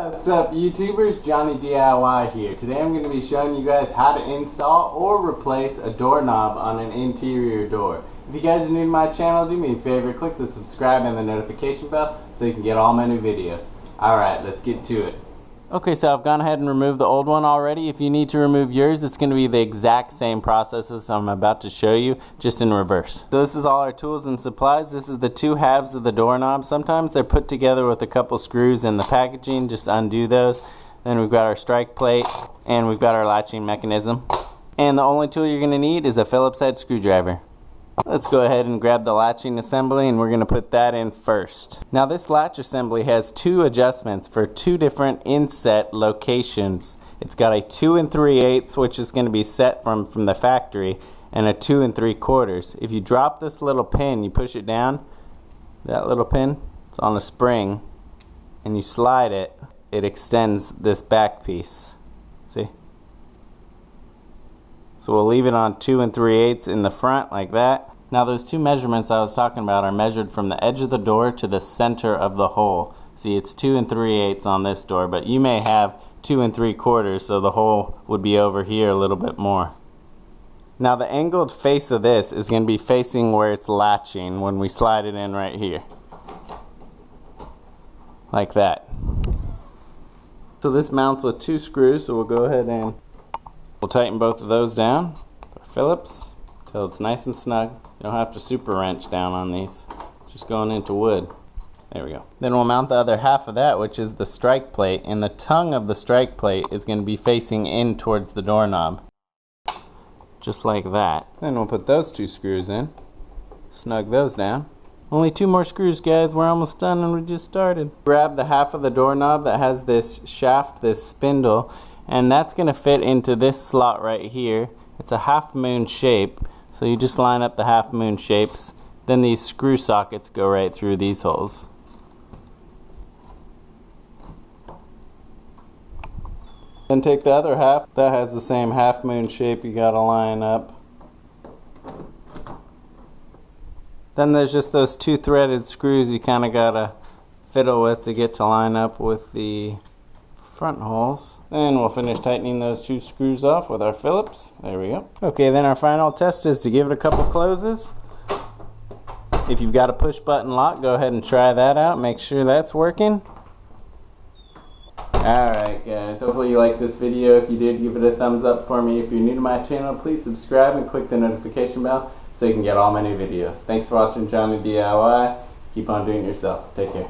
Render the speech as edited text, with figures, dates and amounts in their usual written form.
What's up YouTubers, Johnny DIY here. Today I'm going to be showing you guys how to install or replace a doorknob on an interior door. If you guys are new to my channel, do me a favor, click the subscribe and the notification bell so you can get all my new videos. Alright, let's get to it. Okay, so I've gone ahead and removed the old one already. If you need to remove yours, it's going to be the exact same processes I'm about to show you, just in reverse. So this is all our tools and supplies. This is the two halves of the doorknob. Sometimes they're put together with a couple screws in the packaging. Just undo those. Then we've got our strike plate, and we've got our latching mechanism. And the only tool you're going to need is a Phillips head screwdriver. Let's go ahead and grab the latching assembly, and we're going to put that in first. Now this latch assembly has two adjustments for two different inset locations. It's got a 2 3/8, which is going to be set from the factory, and a 2 3/4. If you drop this little pin, you push it down, that little pin, it's on a spring, and you slide it, it extends this back piece. See? So we'll leave it on 2 3/8 in the front like that. Now those two measurements I was talking about are measured from the edge of the door to the center of the hole. See, it's 2 3/8 on this door, but you may have 2 3/4, so the hole would be over here a little bit more. Now the angled face of this is going to be facing where it's latching when we slide it in right here. Like that. So this mounts with two screws, so we'll go ahead and we'll tighten both of those down with Phillips till it's nice and snug. You don't have to super wrench down on these. It's just going into wood. There we go. Then we'll mount the other half of that, which is the strike plate, and the tongue of the strike plate is going to be facing in towards the doorknob. Just like that. Then we'll put those two screws in. Snug those down. Only two more screws, guys. We're almost done and we just started. Grab the half of the doorknob that has this shaft, this spindle, and that's going to fit into this slot right here. It's a half moon shape, so you just line up the half moon shapes. Then these screw sockets go right through these holes. Then take the other half that has the same half moon shape, you gotta line up. Then there's just those two threaded screws you kinda gotta fiddle with to get to line up with the front holes. Then we'll finish tightening those two screws off with our Phillips. There we go. Okay, then our final test is to give it a couple closes. If you've got a push button lock, go ahead and try that out. Make sure that's working. Alright guys, hopefully you liked this video. If you did, give it a thumbs up for me. If you're new to my channel, please subscribe and click the notification bell so you can get all my new videos. Thanks for watching Johnny DIY. Keep on doing it yourself. Take care.